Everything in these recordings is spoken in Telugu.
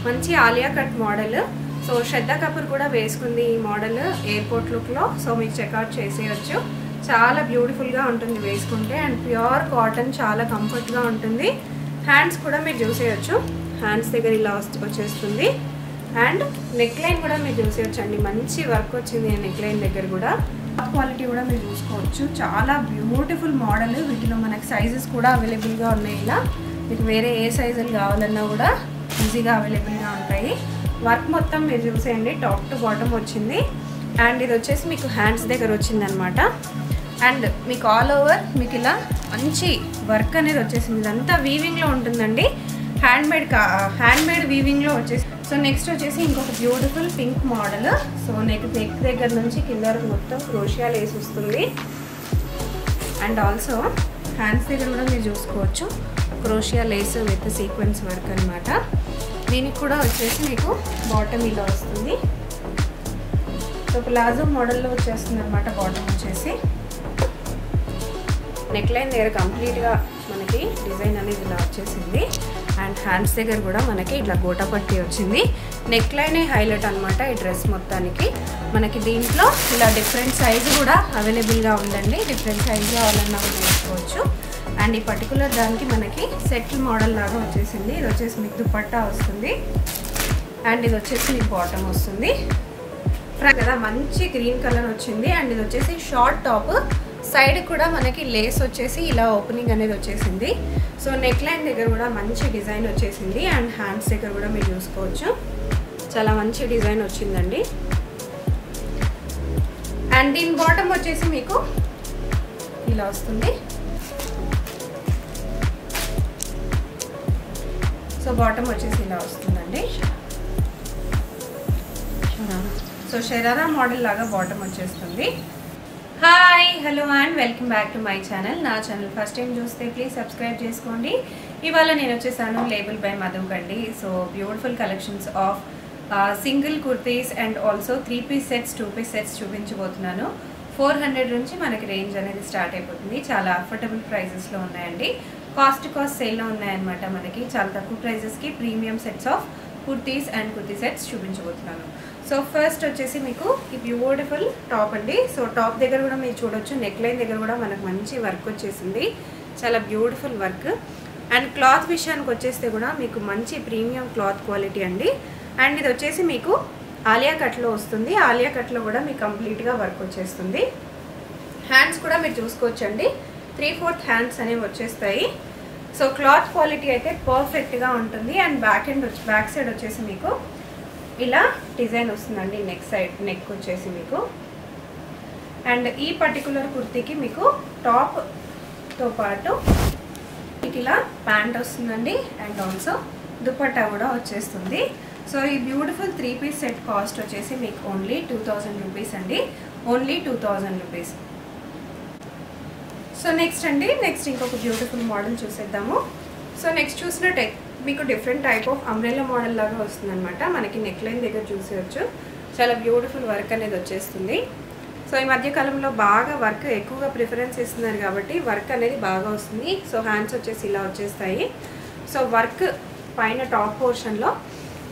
మంచి ఆలియా కట్ మోడల్. సో శ్రద్ధా కపూర్ కూడా వేసుకుంది ఈ మోడల్ ఎయిర్పోర్ట్ లుక్లో. సో మీకు చెక్అవుట్ చేసేయచ్చు. చాలా బ్యూటిఫుల్గా ఉంటుంది వేసుకుంటే. అండ్ ప్యూర్ కాటన్, చాలా కంఫర్ట్గా ఉంటుంది. హ్యాండ్స్ కూడా మీరు చూసేయచ్చు. హ్యాండ్స్ దగ్గర ఇలా వచ్చేస్తుంది. అండ్ నెక్ లైన్ కూడా మీరు చూసేయచ్చు అండి. మంచి వర్క్ వచ్చింది నెక్ లైన్ దగ్గర కూడా. క్వాలిటీ కూడా మీరు చూసుకోవచ్చు. చాలా బ్యూటిఫుల్ మోడల్. వీటిలో మనకి సైజెస్ కూడా అవైలబుల్గా ఉన్నాయి. ఇలా మీకు వేరే ఏ సైజులు కావాలన్నా కూడా ఈజీగా అవైలబుల్గా ఉంటాయి. వర్క్ మొత్తం మీరు చూసేయండి, టాప్ టు బాటమ్ వచ్చింది. అండ్ ఇది వచ్చేసి మీకు హ్యాండ్స్ దగ్గర వచ్చింది అనమాట. అండ్ మీకు ఆల్ ఓవర్ మీకు ఇలా మంచి వర్క్ అనేది వచ్చేసింది. ఇదంతా వీవింగ్లో ఉంటుందండి, హ్యాండ్మేడ్ వీవింగ్లో వచ్చేసి. సో నెక్స్ట్ వచ్చేసి ఇంకొక beautiful pink model. So neck దగ్గర నుంచి కింద వరకు మొత్తం క్రోషియా లేస్ వస్తుంది. అండ్ ఆల్సో హ్యాండ్స్ దగ్గర కూడా మీరు చూసుకోవచ్చు, క్రోషియా లేస్ విత్ సీక్వెన్స్ వర్క్ అనమాట. దీనికి కూడా వచ్చేసి మీకు బాటమ్ ఇలా వస్తుంది. సో ప్లాజో మోడల్లో వచ్చేస్తుంది అనమాట బాటమ్ వచ్చేసి. నెక్ లైన్ దగ్గర కంప్లీట్గా మనకి డిజైన్ అనేది ఇలా వచ్చేసింది. అండ్ హ్యాండ్స్ దగ్గర కూడా మనకి ఇట్లా గోటా పట్టి వచ్చింది. నెక్ లైనే హైలైట్ అనమాట ఈ డ్రెస్ మొత్తానికి. మనకి దీంట్లో ఇలా డిఫరెంట్ సైజు కూడా అవైలబుల్గా ఉందండి. డిఫరెంట్ సైజు కావాలన్నా కూడా తీసుకోవచ్చు. అండ్ ఈ పర్టికులర్ దానికి మనకి సెటిల్ మోడల్ లాగా వచ్చేసింది. ఇది వచ్చేసి మీకు దుపట్టా వస్తుంది. అండ్ ఇది వచ్చేసి మీకు బాటమ్ వస్తుంది కదా. మంచి గ్రీన్ కలర్ వచ్చింది. అండ్ ఇది వచ్చేసి షార్ట్ టాప్. సైడ్ కూడా మనకి లేస్ వచ్చేసి ఇలా ఓపెనింగ్ అనేది వచ్చేసింది. సో నెక్ లైన్ దగ్గర కూడా మంచి డిజైన్ వచ్చేసింది. అండ్ హ్యాండ్స్ దగ్గర కూడా మీరు చూసుకోవచ్చు, చాలా మంచి డిజైన్ వచ్చిందండి. అండ్ దీని బాటమ్ వచ్చేసి మీకు ఇలా వస్తుంది. సో బాటమ్ వచ్చేసి ఇలా వస్తుందండి. సో షరారా మోడల్ లాగా బాటమ్ వచ్చేస్తుంది. Hi, hello and welcome back to my channel. నా ఛానల్ ఫస్ట్ టైం చూస్తే ప్లీజ్ సబ్స్క్రైబ్ చేసుకోండి. ఇవాళ నేను వచ్చేసాను లేబుల్ బై మధు కండి. So beautiful collections of single kurtis and also 3 piece sets, 2 piece sets చూపించబోతున్నాను. 400 నుంచి మనకి రేంజ్ అనేది స్టార్ట్ అయిపోతుంది. చాలా అఫోర్డబుల్ ప్రైజెస్లో ఉన్నాయండి. కాస్ట్ సేల్లో ఉన్నాయన్నమాట. మనకి చాలా తక్కువ ప్రైజెస్కి premium sets of kurtis and kurti sets చూపించబోతున్నాను. సో ఫస్ట్ వచ్చేసి మీకు ఈ బ్యూటిఫుల్ టాప్ అండి. సో టాప్ దగ్గర కూడా మీరు చూడొచ్చు, నెక్ లైన్ దగ్గర కూడా మనకు మంచి వర్క్ వచ్చేసింది. చాలా బ్యూటిఫుల్ వర్క్. అండ్ క్లాత్ విషయానికి వచ్చేస్తే కూడా మీకు మంచి ప్రీమియం క్లాత్ క్వాలిటీ అండి. అండ్ ఇది వచ్చేసి మీకు ఆలియా కట్లో వస్తుంది. ఆలియా కట్లో కూడా మీకు కంప్లీట్గా వర్క్ వచ్చేస్తుంది. హ్యాండ్స్ కూడా మీరు చూసుకోవచ్చండి, 3/4 హ్యాండ్స్ అనేవి వచ్చేస్తాయి. సో క్లాత్ క్వాలిటీ అయితే పర్ఫెక్ట్గా ఉంటుంది. అండ్ బ్యాక్ సైడ్ వచ్చేసి మీకు ఇలా డిజైన్ వస్తుందండి. నెక్ వచ్చేసి మీకు. అండ్ ఈ పర్టికులర్ కుర్తీకి మీకు టాప్తో పాటు మీకు ఇలా ప్యాంట్ వస్తుందండి. అండ్ ఆల్సో దుపట్టా కూడా వచ్చేస్తుంది. సో ఈ బ్యూటిఫుల్ 3 పీస్ సెట్ కాస్ట్ వచ్చేసి మీకు ఓన్లీ 2000 రూపీస్ అండి. Only 2000 rupees. సో నెక్స్ట్ ఇంకొక బ్యూటిఫుల్ మోడల్ చూసేద్దాము. సో నెక్స్ట్ చూసినట్టే మీకు different type of umbrella model లాగా వస్తుందన్నమాట. మనకి నెక్ లైన్ దగ్గర చూసేయచ్చు, చాలా బ్యూటిఫుల్ వర్క్ అనేది వచ్చేస్తుంది. సో ఈ మధ్యకాలంలో బాగా వర్క్ ఎక్కువగా ప్రిఫరెన్స్ ఇస్తున్నారు కాబట్టి వర్క్ అనేది బాగా వస్తుంది. సో హ్యాండ్స్ వచ్చేసి ఇలా వచ్చేస్తాయి. సో వర్క్ పైన టాప్ పోర్షన్లో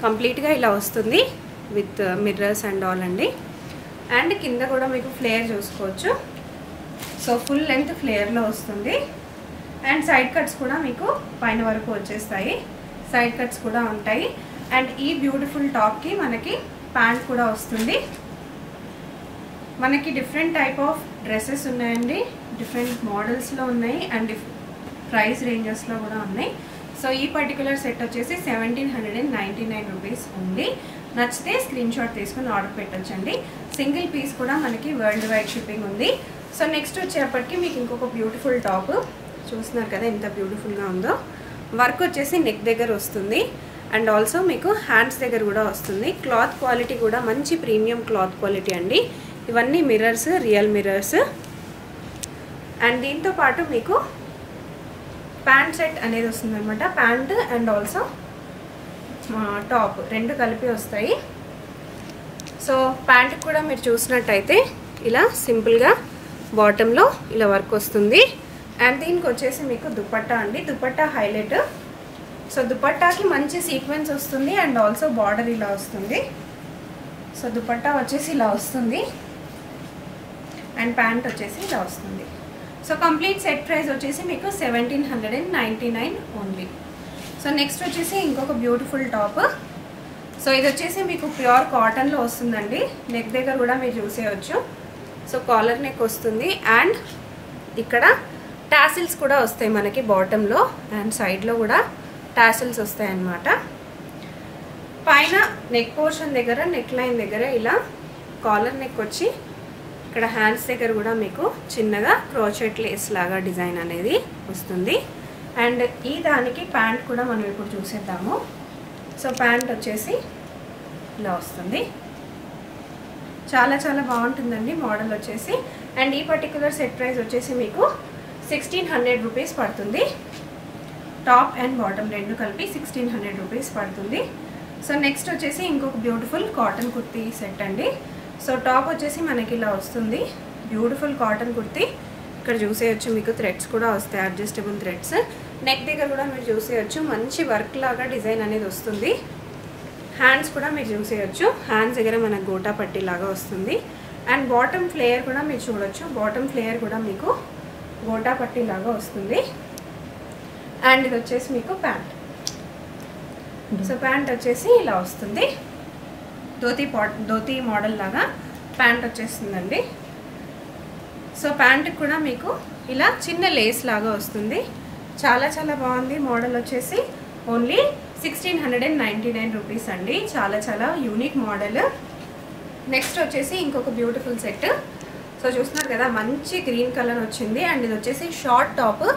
కంప్లీట్గా ఇలా వస్తుంది విత్ మిర్రర్స్ అండ్ ఆల్ అండి. అండ్ కింద కూడా మీకు ఫ్లేర్ చూసుకోవచ్చు. సో ఫుల్ లెంత్ ఫ్లేర్లో వస్తుంది. అండ్ సైడ్ కట్స్ కూడా మీకు పైన వరకు వచ్చేస్తాయి. సైడ్ కట్స్ కూడా ఉంటాయి. అండ్ ఈ బ్యూటిఫుల్ టాప్కి మనకి ప్యాంట్ కూడా వస్తుంది. మనకి డిఫరెంట్ టైప్ ఆఫ్ డ్రెస్సెస్ ఉన్నాయండి, డిఫరెంట్ మోడల్స్లో ఉన్నాయి. అండ్ ప్రైస్ రేంజెస్లో కూడా ఉన్నాయి. సో ఈ పర్టికులర్ సెట్ వచ్చేసి 1799 రూపీస్ ఉంది. నచ్చితే స్క్రీన్ షాట్ తీసుకుని ఆర్డర్ పెట్టొచ్చండి. సింగిల్ పీస్ కూడా మనకి వరల్డ్ వైడ్ షిప్పింగ్ ఉంది. సో నెక్స్ట్ వచ్చేప్పటికి మీకు ఇంకొక బ్యూటిఫుల్ టాప్ చూస్తున్నారు కదా ఎంత బ్యూటిఫుల్గా ఉందో. వర్క్ వచ్చేసి నెక్ దగ్గర వస్తుంది. అండ్ ఆల్సో మీకు హ్యాండ్స్ దగ్గర కూడా వస్తుంది. క్లాత్ క్వాలిటీ కూడా మంచి ప్రీమియం క్లాత్ క్వాలిటీ అండి. ఇవన్నీ మిర్రర్స్, రియల్ మిర్రర్స్. అండ్ దీంతో పాటు మీకు ప్యాంట్ సెట్ అనేది వస్తుంది అనమాట. ప్యాంట్ అండ్ ఆల్సో టాప్ రెండు కలిపి వస్తాయి. సో ప్యాంట్ కూడా మీరు చూసినట్టయితే ఇలా సింపుల్గా బాటంలో ఇలా వర్క్ వస్తుంది. అండ్ దీనికి వచ్చేసి మీకు దుపట్టా అండి. దుపట్టా హైలైట్ సో దుపట్టాకి మంచి సీక్వెన్స్ వస్తుంది అండ్ ఆల్సో బార్డర్ ఇలా వస్తుంది. సో దుపట్టా వచ్చేసి ఇలా వస్తుంది అండ్ ప్యాంట్ వచ్చేసి ఇలా వస్తుంది. సో కంప్లీట్ సెట్ ప్రైస్ వచ్చేసి మీకు 1799 ఓన్లీ. సో నెక్స్ట్ వచ్చేసి ఇంకొక బ్యూటిఫుల్ టాప్. సో ఇది వచ్చేసి మీకు ప్యూర్ కాటన్లో వస్తుందండి. నెక్ దగ్గర కూడా మీరు చూసేయచ్చు. సో కాలర్ నెక్ వస్తుంది అండ్ ఇక్కడ టాసిల్స్ కూడా వస్తాయి మనకి బాటంలో అండ్ సైడ్లో కూడా టాసిల్స్ వస్తాయి అన్నమాట. పైన నెక్ పోర్షన్ దగ్గర నెక్ లైన్ దగ్గర ఇలా కాలర్ నెక్ వచ్చి ఇక్కడ హ్యాండ్స్ దగ్గర కూడా మీకు చిన్నగా క్రోచెట్ లేస్ లాగా డిజైన్ అనేది వస్తుంది. అండ్ ఈ దానికి ప్యాంట్ కూడా మనం ఇప్పుడు చూసేద్దాము. సో ప్యాంట్ వచ్చేసి ఇలా వస్తుంది. చాలా చాలా బాగుంటుందండి మోడల్ వచ్చేసి. అండ్ ఈ పర్టికులర్ సెట్ ప్రైస్ వచ్చేసి మీకు 1600 రూపీస్ పడుతుంది. టాప్ అండ్ బాటమ్ రెండు కలిపి 1600 రూపీస్ పడుతుంది. సో నెక్స్ట్ వచ్చేసి ఇంకొక బ్యూటిఫుల్ కాటన్ కుర్తీ సెట్ అండి. సో టాప్ వచ్చేసి మనకి ఇలా వస్తుంది. Beautiful cotton kurti. ఇక్కడ చూసేయచ్చు మీకు థ్రెడ్స్ కూడా వస్తాయి, అడ్జస్టబుల్ థ్రెడ్స్. నెక్ దగ్గర కూడా మీరు చూసేయచ్చు మంచి వర్క్ లాగా డిజైన్ అనేది వస్తుంది. హ్యాండ్స్ కూడా మీరు చూసేయచ్చు. హ్యాండ్స్ దగ్గర మనకు గోటా పట్టీ లాగా వస్తుంది. అండ్ బాటమ్ ఫ్లేయర్ కూడా మీరు చూడొచ్చు. బాటమ్ ఫ్లేయర్ కూడా మీకు గోటా పట్టీ లాగా వస్తుంది. అండ్ ఇది వచ్చేసి మీకు ప్యాంట్. సో ప్యాంట్ వచ్చేసి ఇలా వస్తుంది. ధోతీ మోడల్ లాగా ప్యాంట్ వచ్చేస్తుందండి. సో ప్యాంట్కి కూడా మీకు ఇలా చిన్న లేస్ లాగా వస్తుంది. చాలా చాలా బాగుంది మోడల్ వచ్చేసి. ఓన్లీ 1699 రూపీస్ అండి. చాలా చాలా యూనిక్ మోడల్. నెక్స్ట్ వచ్చేసి ఇంకొక బ్యూటిఫుల్ సెట్. సో చూస్తున్నారు కదా మంచి గ్రీన్ కలర్ వచ్చింది. అండ్ ఇది వచ్చేసి షార్ట్ టాప్.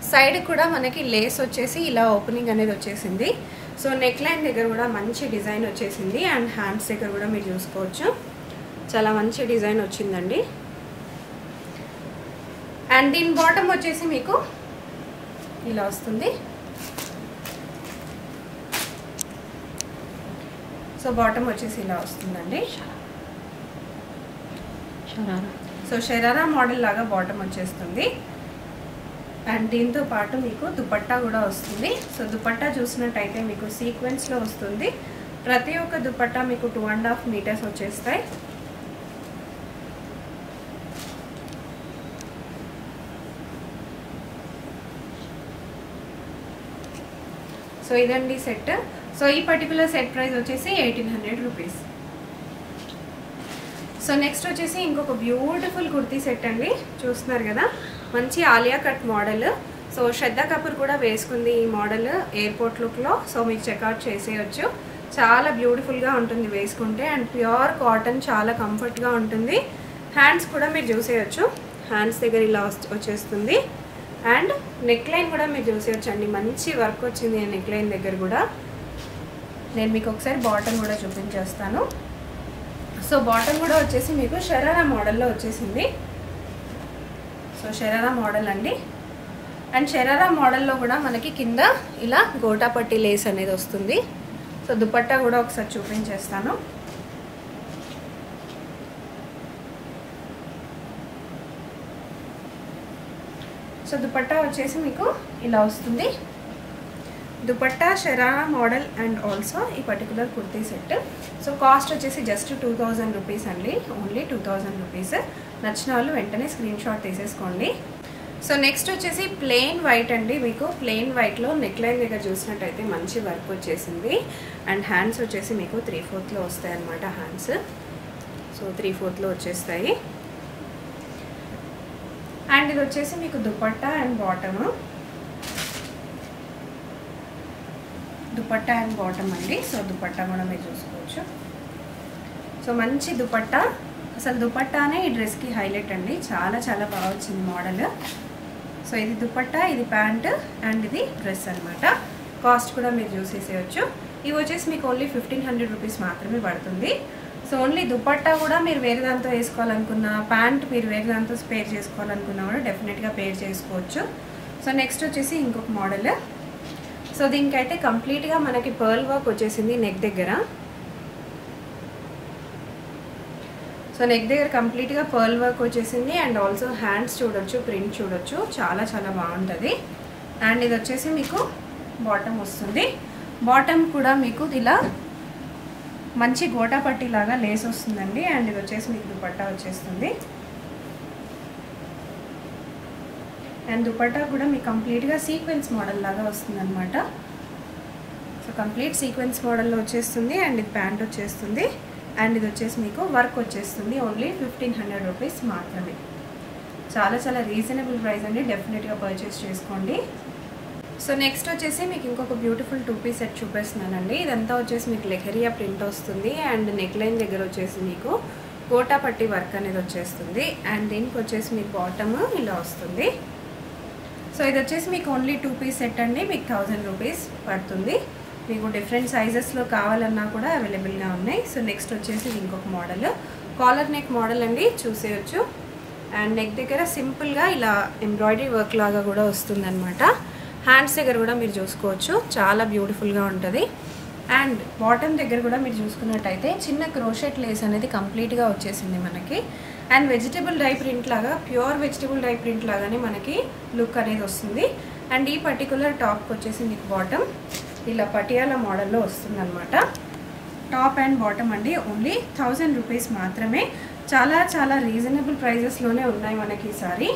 సైడ్ కూడా మనకి లేస్ వచ్చేసి ఇలా ఓపెనింగ్ అనేది వచ్చేసింది. సో నెక్ లైన్ దగ్గర కూడా మంచి డిజైన్ వచ్చేసింది. అండ్ హ్యాండ్స్ దగ్గర కూడా మీరు చూసుకోవచ్చు చాలా మంచి డిజైన్ వచ్చిందండి. అండ్ దీని బాటమ్ వచ్చేసి మీకు ఇలా వస్తుంది. సో బాటమ్ వచ్చేసి ఇలా వస్తుందండి. సో షరారా మోడల్ లాగా బాటమ్ వచ్చేస్తుంది. అండ్ దీంతో పాటు మీకు దుపట్టా కూడా వస్తుంది. సో దుపట్టా చూసినట్టయితే మీకు సీక్వెన్స్లో వస్తుంది. ప్రతి ఒక్క దుపట్టా మీకు 2.5 మీటర్స్ వచ్చేస్తాయి. సో ఇదండి సెట్. సో ఈ పర్టికులర్ సెట్ ప్రైస్ వచ్చేసి 1800 రూపీస్. సో నెక్స్ట్ వచ్చేసి ఇంకొక బ్యూటిఫుల్ కుర్తీ సెట్ అండి. చూస్తున్నారు కదా మంచి ఆలియా కట్ మోడల్. సో శ్రద్ధా కపూర్ కూడా వేసుకుంది ఈ మోడల్ ఎయిర్పోర్ట్ లుక్లో. సో మీకు చెక్అవుట్ చేసేయచ్చు. చాలా బ్యూటిఫుల్గా ఉంటుంది వేసుకుంటే. అండ్ ప్యూర్ కాటన్, చాలా కంఫర్ట్గా ఉంటుంది. హ్యాండ్స్ కూడా మీరు చూసేయచ్చు. హ్యాండ్స్ దగ్గర ఇలా వచ్చేస్తుంది. అండ్ నెక్ లైన్ కూడా మీరు చూసేయచ్చు అండి. మంచి వర్క్ వచ్చింది నెక్ లైన్ దగ్గర కూడా. నేను మీకు ఒకసారి బాటమ్ కూడా చూపించేస్తాను. సో బాటమ్ కూడా వచ్చేసి మీకు షరారా మోడల్లో వచ్చేసింది. సో షరారా మోడల్ అండి. అండ్ షరారా మోడల్లో కూడా మనకి కింద ఇలా గోటా పట్టి లేస్ అనేది వస్తుంది. సో దుపట్టా కూడా ఒకసారి చూపించేస్తాను. సో దుపట్టా వచ్చేసి మీకు ఇలా వస్తుంది. Dupatta sharara model and also ఈ particular kurti set. So cost వచ్చేసి జస్ట్ 2000 రూపీస్ అండి. Only 2000 rupees. నచ్చిన వాళ్ళు వెంటనే స్క్రీన్ షాట్ తీసేసుకోండి. సో నెక్స్ట్ వచ్చేసి ప్లెయిన్ వైట్ అండి. మీకు ప్లెయిన్ వైట్లో నెక్ లైన్ దగ్గర చూసినట్టయితే మంచి వర్క్ వచ్చేసింది. అండ్ హ్యాండ్స్ వచ్చేసి మీకు 3/4 వస్తాయి అన్నమాట. హ్యాండ్స్ సో 3/4 వచ్చేస్తాయి. అండ్ ఇది వచ్చేసి మీకు dupatta and bottom. Dupatta and bottom అండి. సో దుపట్టా కూడా మీరు చూసుకోవచ్చు. సో మంచి దుపట్టా. అసలు దుపట్టానే ఈ డ్రెస్కి హైలైట్ అండి. చాలా చాలా బాగా వచ్చింది మోడల్. సో ఇది దుపట్టా, ఇది ప్యాంట్ అండ్ ఇది డ్రెస్ అనమాట. కాస్ట్ కూడా మీరు చూసేసేయచ్చు. ఇవి వచ్చేసి మీకు ఓన్లీ 1500 రూపీస్ మాత్రమే పడుతుంది. సో ఓన్లీ దుపట్టా కూడా మీరు వేరే దాంతో వేసుకోవాలనుకున్న, ప్యాంట్ మీరు వేరే దాంతో పేర్ చేసుకోవాలనుకున్నా కూడా డెఫినెట్గా పేర్ చేసుకోవచ్చు. సో నెక్స్ట్ వచ్చేసి ఇంకొక మోడల్. సో దీనికైతే కంప్లీట్గా మనకి పర్ల్ వర్క్ వచ్చేసింది నెక్ దగ్గర. సో నెక్ దగ్గర కంప్లీట్గా పర్ల్ వర్క్ వచ్చేసింది. అండ్ ఆల్సో హ్యాండ్స్ చూడొచ్చు, ప్రింట్ చూడొచ్చు. చాలా చాలా బాగుంటుంది. అండ్ ఇది వచ్చేసి మీకు బాటమ్ వస్తుంది. బాటమ్ కూడా మీకు ఇలా మంచి గోటా పట్టి లాగా లేస్ వస్తుందండి. అండ్ ఇది వచ్చేసి మీకు దుపట్టా వచ్చేస్తుంది. అండ్ దుపట్టా కూడా మీకు కంప్లీట్గా సీక్వెన్స్ మోడల్ లాగా వస్తుంది అనమాట. సో కంప్లీట్ సీక్వెన్స్ మోడల్లో వచ్చేస్తుంది. అండ్ ఇది ప్యాంట్ వచ్చేస్తుంది. అండ్ ఇది వచ్చేసి మీకు వర్క్ వచ్చేస్తుంది. ఓన్లీ 1500 రూపీస్ మాత్రమే. చాలా చాలా రీజనబుల్ ప్రైస్ అండి. డెఫినెట్గా పర్చేస్ చేసుకోండి. సో నెక్స్ట్ వచ్చేసి మీకు ఇంకొక బ్యూటిఫుల్ 2 పీస్ సెట్ చూపిస్తున్నానండి. ఇదంతా వచ్చేసి మీకు లెహరియా ప్రింట్ వస్తుంది. అండ్ నెక్ లైన్ దగ్గర వచ్చేసి మీకు గోటా పట్టి వర్క్ అనేది వచ్చేస్తుంది. అండ్ దీనికి వచ్చేసి మీకు బాటమ్ ఇలా వస్తుంది. సో ఇది వచ్చేసి మీకు ఓన్లీ 2 పీస్ సెట్ అండి. మీకు 1000 రూపీస్ పడుతుంది. మీకు డిఫరెంట్ సైజెస్లో కావాలన్నా కూడా అవైలబుల్గా ఉన్నాయి. సో నెక్స్ట్ వచ్చేసి ఇంకొక మోడల్ కాలర్ నెక్ మోడల్ అండి, చూసేయచ్చు. అండ్ నెక్ దగ్గర సింపుల్గా ఇలా ఎంబ్రాయిడరీ వర్క్ లాగా కూడా వస్తుందన్నమాట. హ్యాండ్స్ దగ్గర కూడా మీరు చూసుకోవచ్చు, చాలా బ్యూటిఫుల్గా ఉంటుంది. అండ్ బాటమ్ దగ్గర కూడా మీరు చూసుకున్నట్టయితే చిన్న క్రోషెట్ లేస్ అనేది కంప్లీట్గా వచ్చేసింది మనకి. అండ్ వెజిటబుల్ డై ప్రింట్ లాగా, ప్యూర్ వెజిటబుల్ డై ప్రింట్ లాగానే మనకి లుక్ అనేది వస్తుంది. అండ్ ఈ పర్టికులర్ టాప్కి వచ్చేసి మీకు బాటమ్ ఇలా పటియాలా మోడల్లో వస్తుంది అనమాట. టాప్ అండ్ బాటమ్ అండి ఓన్లీ 1000 రూపీస్ మాత్రమే. చాలా చాలా రీజనబుల్ ప్రైజెస్లోనే ఉన్నాయి మనకి ఈసారి.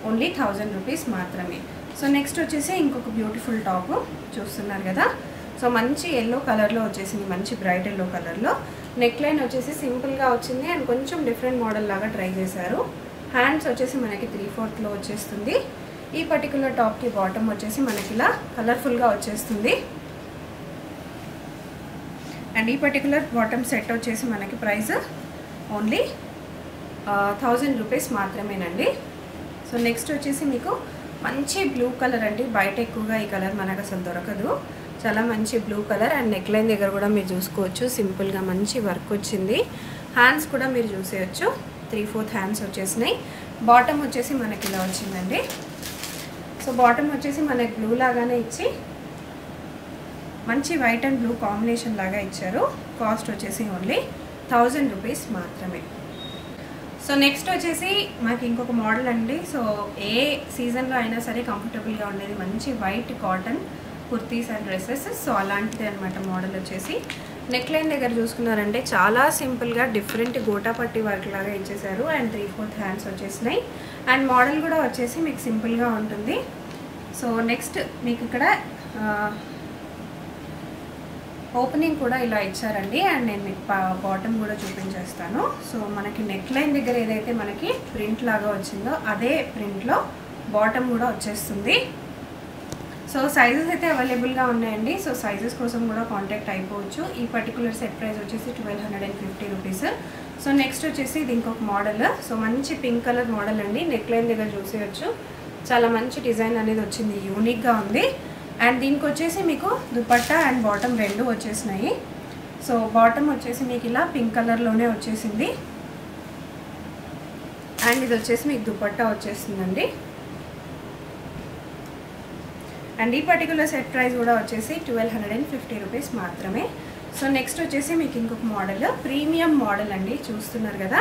ఓన్లీ 1000 రూపీస్ మాత్రమే. సో నెక్స్ట్ వచ్చేసి ఇంకొక బ్యూటిఫుల్ టాప్ చూస్తున్నారు కదా. సో మంచి ఎల్లో కలర్లో వచ్చేసింది, మంచి బ్రైట్ ఎల్లో కలర్లో. నెక్ లైన్ వచ్చేసి సింపుల్గా వచ్చింది. అండ్ కొంచెం డిఫరెంట్ మోడల్ లాగా ట్రై చేశారు. హ్యాండ్స్ వచ్చేసి మనకి 3/4లో వచ్చేస్తుంది. ఈ పర్టికులర్ టాప్కి బాటమ్ వచ్చేసి మనకి ఇలా కలర్ఫుల్గా వచ్చేస్తుంది. అండ్ ఈ పర్టికులర్ బాటమ్ సెట్ వచ్చేసి మనకి ప్రైస్ ఓన్లీ 1000 రూపీస్ మాత్రమేనండి. సో నెక్స్ట్ వచ్చేసి మీకు మంచి బ్లూ కలర్ అండి. బయట ఎక్కువగా ఈ కలర్ మనకు అసలు దొరకదు. చాలా మంచి blue colour. And neck line దగ్గర కూడా మీరు చూసుకోవచ్చు, సింపుల్గా మంచి వర్క్ వచ్చింది. హ్యాండ్స్ కూడా మీరు చూసేయచ్చు, 3/4 హ్యాండ్స్ వచ్చేసినాయి. బాటమ్ వచ్చేసి మనకి ఇలా వచ్చిందండి. సో బాటమ్ వచ్చేసి మనకి బ్లూ లాగానే ఇచ్చి మంచి వైట్ అండ్ బ్లూ కాంబినేషన్ లాగా ఇచ్చారు. కాస్ట్ వచ్చేసి ఓన్లీ 1000 రూపీస్ మాత్రమే. సో నెక్స్ట్ వచ్చేసి మాకు ఇంకొక మోడల్ అండి. సో ఏ సీజన్లో అయినా సరే కంఫర్టబుల్గా ఉండేది మంచి white cotton kurtis and dresses. So అలాంటిది అనమాట మోడల్ వచ్చేసి. నెక్ లైన్ దగ్గర చూసుకున్నారంటే చాలా సింపుల్గా డిఫరెంట్ గోటా పట్టి వర్క్ లాగా ఇచ్చేసారు. అండ్ 3/4 హ్యాండ్స్ వచ్చేసినాయి. అండ్ మోడల్ కూడా వచ్చేసి మీకు సింపుల్గా ఉంటుంది. సో నెక్స్ట్ మీకు ఇక్కడ ఓపెనింగ్ కూడా ఇలా ఇచ్చారండి. అండ్ నేను మీకు బాటమ్ కూడా చూపించేస్తాను. సో మనకి నెక్ లైన్ దగ్గర ఏదైతే మనకి ప్రింట్ లాగా వచ్చిందో అదే ప్రింట్లో బాటమ్ కూడా వచ్చేస్తుంది. సో సైజెస్ అయితే అవైలబుల్గా ఉన్నాయండి. సో సైజెస్ కోసం కూడా కాంటాక్ట్ అయిపోవచ్చు. ఈ పర్టికులర్ సెట్ ప్రైస్ వచ్చేసి 1250 రూపీస్. సో నెక్స్ట్ వచ్చేసి ఇది ఇంకొక మోడల్. సో మంచి పింక్ కలర్ మోడల్ అండి. నెక్ లైన్ దగ్గర చూసేయచ్చు, చాలా మంచి డిజైన్ అనేది వచ్చింది, యూనిక్గా ఉంది. అండ్ దీనికి వచ్చేసి మీకు దుపట్టా అండ్ బాటమ్ రెండు వచ్చేసినాయి. సో బాటమ్ వచ్చేసి మీకు ఇలా పింక్ కలర్లోనే వచ్చేసింది. అండ్ ఇది వచ్చేసి మీకు దుపట్టా వచ్చేసిందండి. అండ్ ఈ పర్టికులర్ సెట్ ప్రైస్ కూడా వచ్చేసి 1250 రూపీస్ మాత్రమే. సో నెక్స్ట్ వచ్చేసి మీకు ఇంకొక మోడల్, ప్రీమియం మోడల్ అండి. చూస్తున్నారు కదా,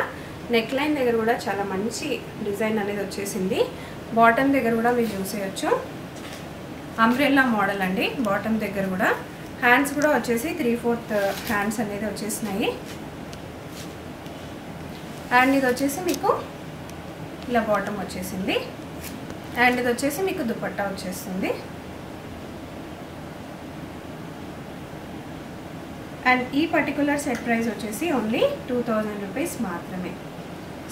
నెక్ లైన్ దగ్గర కూడా చాలా మంచి డిజైన్ అనేది వచ్చేసింది. బాటమ్ దగ్గర కూడా మీరు చూసేయచ్చు, అంబ్రెల్లా మోడల్ అండి. బాటమ్ దగ్గర కూడా హ్యాండ్స్ కూడా వచ్చేసి 3/4 హ్యాండ్స్ అనేది వచ్చేసినాయి. అండ్ ఇది వచ్చేసి మీకు ఇలా బాటమ్ వచ్చేసింది. అండ్ ఇది వచ్చేసి మీకు దుపట్టా వచ్చేస్తుంది. అండ్ ఈ పర్టికులర్ సెట్ ప్రైస్ వచ్చేసి ఓన్లీ 2000 రూపీస్ మాత్రమే.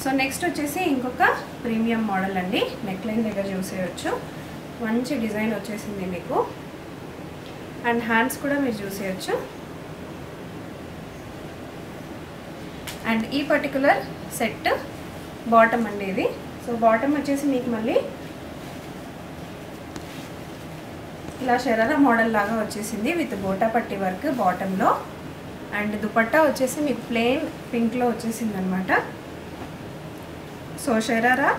సో నెక్స్ట్ వచ్చేసి ఇంకొక ప్రీమియం మోడల్ అండి. నెక్ లైన్ దగ్గర చూసేయచ్చు, మంచి డిజైన్ వచ్చేసింది మీకు. అండ్ హ్యాండ్స్ కూడా మీరు చూసేయచ్చు. అండ్ ఈ పర్టికులర్ సెట్ బాటమ్ అండి ఇది. సో బాటమ్ వచ్చేసి మీకు మళ్ళీ ఇలా షరారా మోడల్ లాగా వచ్చేసింది విత్ గోటా పట్టి వర్క్ బాటంలో. అండ్ దుపట్టా వచ్చేసి మీకు ప్లెయిన్ పింక్లో వచ్చేసింది అనమాట. So sharara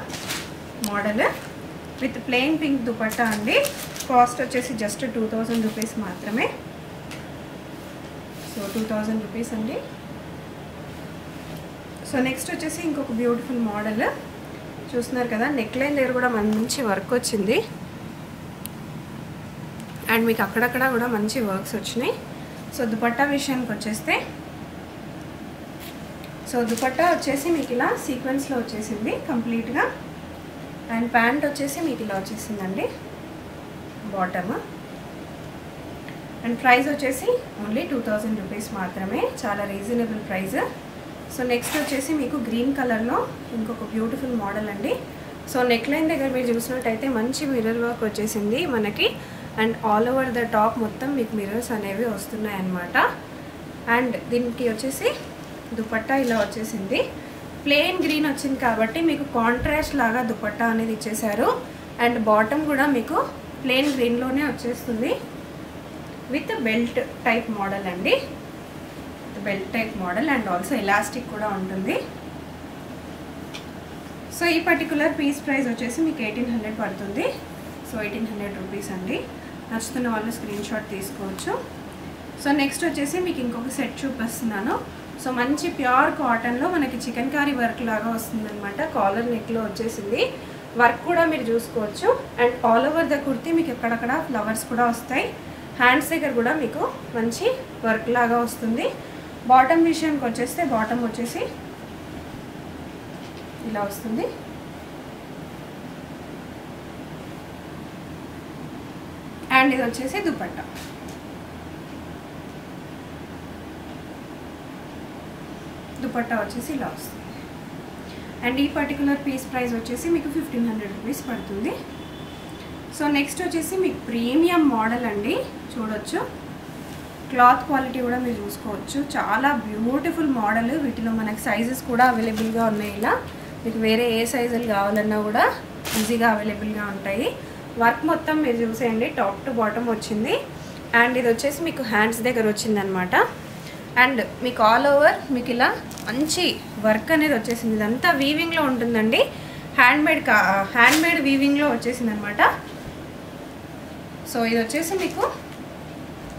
model with plain pink dupatta అండి. కాస్ట్ వచ్చేసి జస్ట్ 2000 రూపీస్ మాత్రమే. సో 2000 రూపీస్ అండి. సో నెక్స్ట్ వచ్చేసి ఇంకొక బ్యూటిఫుల్ మోడల్ చూస్తున్నారు కదా, నెక్ లైన్ దగ్గర కూడా మంచి వర్క్ వచ్చింది. అండ్ మీకు అక్కడక్కడ కూడా మంచి వర్క్స్ వచ్చినాయి. సో దుపట్టా విషయానికి వచ్చేస్తే, సో దుపట్టా వచ్చేసి మీకు ఇలా సీక్వెన్స్లో వచ్చేసింది కంప్లీట్గా. అండ్ ప్యాంట్ వచ్చేసి మీకు ఇలా వచ్చేసిందండి బాటమ్. అండ్ ప్రైస్ వచ్చేసి ఓన్లీ 2000 రూపీస్ మాత్రమే, చాలా రీజనబుల్ ప్రైస్. సో నెక్స్ట్ వచ్చేసి మీకు గ్రీన్ కలర్లో ఇంకొక బ్యూటిఫుల్ మోడల్ అండి. సో నెక్ లైన్ దగ్గర మీరు చూసినట్టయితే మంచి మిర్రర్ వర్క్ వచ్చేసింది మనకి. And all over the top మొత్తం మీకు మిర్రర్స్ అనేవి వస్తున్నాయి అన్నమాట. అండ్ దీనికి వచ్చేసి దుపట్టా ఇలా వచ్చేసింది. ప్లెయిన్ గ్రీన్ వచ్చింది కాబట్టి మీకు కాంట్రాస్ట్ లాగా దుపట్టా అనేది ఇచ్చేసారు. అండ్ బాటమ్ కూడా మీకు ప్లెయిన్ గ్రీన్లోనే వచ్చేస్తుంది విత్ బెల్ట్ టైప్ మోడల్ అండి. Belt type model and also elastic కూడా ఉంటుంది. సో ఈ పర్టికులర్ పీస్ ప్రైస్ వచ్చేసి మీకు 1800 పడుతుంది. సో 1800 రూపీస్ అండి. నచ్చుతున్న వాళ్ళు స్క్రీన్ షాట్ తీసుకోవచ్చు. సో నెక్స్ట్ వచ్చేసి మీకు ఇంకొక సెట్ చూపిస్తున్నాను. సో మంచి ప్యూర్ కాటన్లో మనకి చికెన్ కారీ వర్క్ లాగా వస్తుంది అనమాట. కాలర్ నెక్లో వచ్చేసింది. వర్క్ కూడా మీరు చూసుకోవచ్చు. And all over the kurti మీకు ఎక్కడక్కడ ఫ్లవర్స్ కూడా వస్తాయి. హ్యాండ్స్ దగ్గర కూడా మీకు మంచి వర్క్ లాగా వస్తుంది. బాటమ్ విషయానికి వచ్చేస్తే బాటమ్ వచ్చేసి ఇలా వస్తుంది. అండ్ ఇది వచ్చేసి దుపట్టా. దుపట్టా వచ్చేసి ఇలా వస్తుంది. అండ్ ఈ పర్టికులర్ పీస్ ప్రైస్ వచ్చేసి మీకు 1500 రూపీస్ పడుతుంది. సో నెక్స్ట్ వచ్చేసి మీకు ప్రీమియం మోడల్ అండి. చూడొచ్చు, క్లాత్ క్వాలిటీ కూడా మీరు చూసుకోవచ్చు. చాలా బ్యూటిఫుల్ మోడల్. వీటిలో మనకి సైజెస్ కూడా అవైలబుల్గా ఉన్నాయి. ఇలా మీకు వేరే ఏ సైజులు కావాలన్నా కూడా ఈజీగా అవైలబుల్గా ఉంటాయి. వర్క్ మొత్తం మీరు చూసేయండి, టాప్ టు బాటమ్ వచ్చింది. అండ్ ఇది వచ్చేసి మీకు హ్యాండ్స్ దగ్గర వచ్చిందనమాట. అండ్ మీకు ఆల్ ఓవర్ మీకు ఇలా మంచి వర్క్ అనేది వచ్చేసింది. ఇదంతా వీవింగ్లో ఉంటుందండి. హ్యాండ్మేడ్ వీవింగ్లో వచ్చేసింది అనమాట. సో ఇది వచ్చేసి మీకు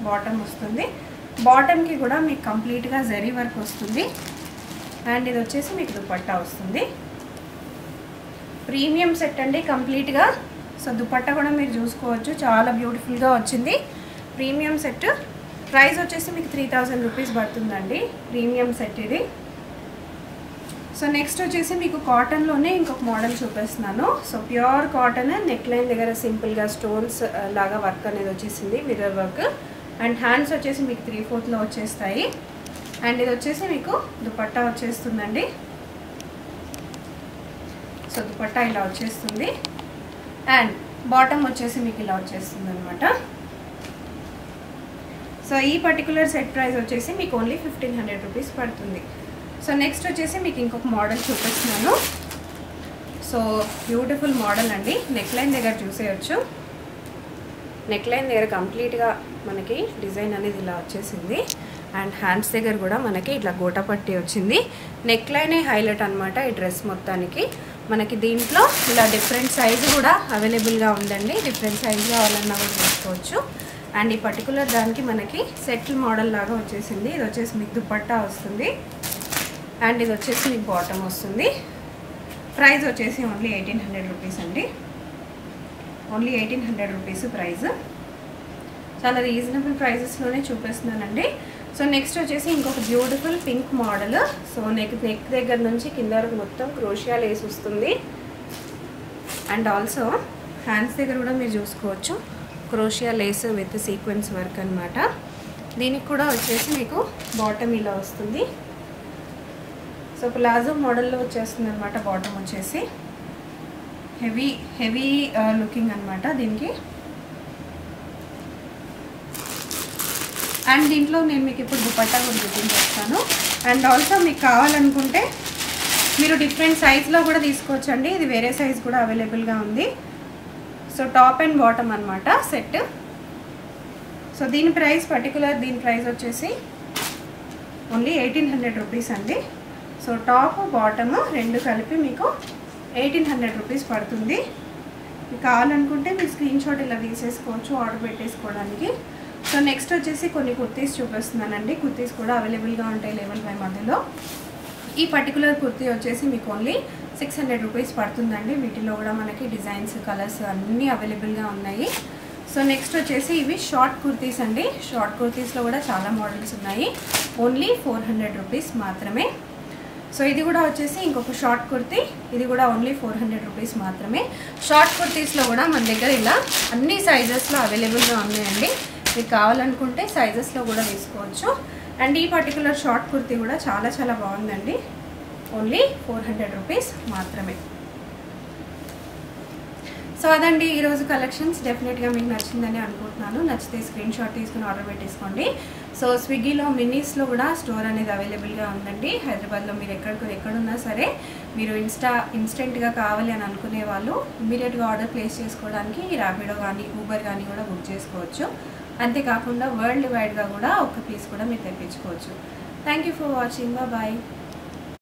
బాటమ్ వస్తుంది. బాటమ్కి కూడా మీకు కంప్లీట్గా జరీ వర్క్ వస్తుంది. అండ్ ఇది వచ్చేసి మీకు దుపట్టా వస్తుంది. ప్రీమియం సెట్ అండి కంప్లీట్గా. సో దుపట్టా కూడా మీరు చూసుకోవచ్చు, చాలా బ్యూటిఫుల్గా వచ్చింది. ప్రీమియం సెట్ ప్రైస్ వచ్చేసి మీకు 3000 రూపీస్ పడుతుందండి. ప్రీమియం సెట్ ఇది. సో నెక్స్ట్ వచ్చేసి మీకు కాటన్లోనే ఇంకొక మోడల్ చూపిస్తున్నాను. So pure cotton, neck line దగ్గర సింపుల్గా స్టోన్స్ లాగా వర్క్ అనేది వచ్చేసింది, మిర్రర్ వర్క్. అండ్ హ్యాండ్స్ వచ్చేసి మీకు 3/4లో వచ్చేస్తాయి. అండ్ ఇది వచ్చేసి మీకు దుపట్టా వచ్చేస్తుందండి. సో దుపట్టా ఇలా వచ్చేస్తుంది. అండ్ బాటమ్ వచ్చేసి మీకు ఇలా వచ్చేస్తుంది అనమాట. సో ఈ పర్టికులర్ సెట్ ప్రైస్ వచ్చేసి మీకు ఓన్లీ 1500 రూపీస్ పడుతుంది. సో నెక్స్ట్ వచ్చేసి మీకు ఇంకొక మోడల్ చూపిస్తున్నాను. సో బ్యూటిఫుల్ మోడల్ అండి. నెక్ లైన్ దగ్గర చూసేయచ్చు. నెక్ లైన్ దగ్గర కంప్లీట్గా మనకి డిజైన్ అనేది ఇలా వచ్చేసింది. అండ్ హ్యాండ్స్ దగ్గర కూడా మనకి ఇట్లా గోటా పట్టి వచ్చింది. నెక్ లైనే హైలైట్ అనమాట ఈ డ్రెస్ మొత్తానికి. మనకి దీంట్లో ఇలా డిఫరెంట్ సైజు కూడా అవైలబుల్గా ఉందండి. డిఫరెంట్ సైజు కావాలన్నా కూడా తీసుకోవచ్చు. అండ్ ఈ పర్టికులర్ దానికి మనకి సెటిల్ మోడల్ లాగా వచ్చేసింది. ఇది వచ్చేసి మీకు దుపట్టా వస్తుంది. అండ్ ఇది వచ్చేసి మీకు బాటమ్ వస్తుంది. ప్రైస్ వచ్చేసి ఓన్లీ 1800 రూపీస్ అండి. Only 1800 rupees price. చాలా రీజనబుల్ ప్రైజెస్లోనే చూపిస్తున్నానండి. సో నెక్స్ట్ వచ్చేసి ఇంకొక beautiful pink model. So neck దగ్గర నుంచి కింద వరకు మొత్తం క్రోషియా లేస్ వస్తుంది. అండ్ ఆల్సో హ్యాండ్స్ దగ్గర కూడా మీరు చూసుకోవచ్చు, క్రోషియా లేస్ విత్ సీక్వెన్స్ వర్క్ అనమాట. దీనికి కూడా వచ్చేసి మీకు బాటమ్ ఇలా వస్తుంది. సో ప్లాజో మోడల్లో వచ్చేస్తుంది అనమాట. బాటమ్ వచ్చేసి హెవీ లుకింగ్ అనమాట దీనికి. అండ్ దీంట్లో నేను మీకు ఇప్పుడు దుపట్టా కూడా చూపించేస్తాను. అండ్ ఆల్సో మీకు కావాలనుకుంటే మీరు డిఫరెంట్ సైజ్లో కూడా తీసుకోవచ్చండి. ఇది వేరే సైజ్ కూడా అవైలబుల్గా ఉంది. సో టాప్ అండ్ బాటమ్ అనమాట సెట్. సో దీని ప్రైస్ దీని ప్రైస్ వచ్చేసి ఓన్లీ 1800 రూపీస్ అండి. సో టాప్ బాటమ్ రెండు కలిపి మీకు 1800 రూపీస్ పడుతుంది. మీకు కావాలనుకుంటే మీరు స్క్రీన్ షాట్ ఇలా తీసేసుకోవచ్చు ఆర్డర్ పెట్టేసుకోవడానికి. సో నెక్స్ట్ వచ్చేసి కొన్ని కుర్తీస్ చూపిస్తున్నానండి. కుర్తీస్ కూడా అవైలబుల్గా ఉంటాయి లెవెల్ 5 మధ్యలో. ఈ పర్టికులర్ కుర్తీ వచ్చేసి మీకు ఓన్లీ 600 రూపీస్ పడుతుందండి. వీటిలో కూడా మనకి డిజైన్స్, కలర్స్ అన్నీ అవైలబుల్గా ఉన్నాయి. సో నెక్స్ట్ వచ్చేసి ఇవి షార్ట్ కుర్తీస్ అండి. షార్ట్ కుర్తీస్లో కూడా చాలా మోడల్స్ ఉన్నాయి. ఓన్లీ 400 రూపీస్ మాత్రమే. సో ఇది కూడా వచ్చేసి ఇంకొక షార్ట్ కుర్తీ, ఇది కూడా ఓన్లీ 400 రూపీస్ మాత్రమే. షార్ట్ కుర్తీస్లో కూడా మన దగ్గర ఇలా అన్ని సైజెస్లో అవైలబుల్గా ఉన్నాయండి. మీకు కావాలనుకుంటే సైజెస్లో కూడా తీసుకోవచ్చు. అండ్ ఈ పర్టికులర్ షార్ట్ కుర్తీ కూడా చాలా చాలా బాగుందండి. ఓన్లీ 400 రూపీస్ మాత్రమే. సో అదండి ఈరోజు కలెక్షన్స్. డెఫినెట్గా మీకు నచ్చిందని అనుకుంటున్నాను. నచ్చితే స్క్రీన్ షాట్ తీసుకుని ఆర్డర్ పెట్టేసుకోండి. సో స్విగ్గీలో మినీస్లో కూడా స్టోర్ అనేది అవైలబుల్గా ఉందండి. హైదరాబాద్లో మీరు ఎక్కడున్నా సరే మీరు ఇన్స్టెంట్గా కావాలి అని అనుకునే వాళ్ళు ఇమీడియట్గా ఆర్డర్ ప్లేస్ చేసుకోవడానికి ర్యాపిడో కానీ ఊబర్ కానీ కూడా బుక్ చేసుకోవచ్చు. అంతేకాకుండా వరల్డ్ వైడ్గా కూడా ఒక పీస్ కూడా మీరు తెప్పించుకోవచ్చు. Thank you for watching. Bye.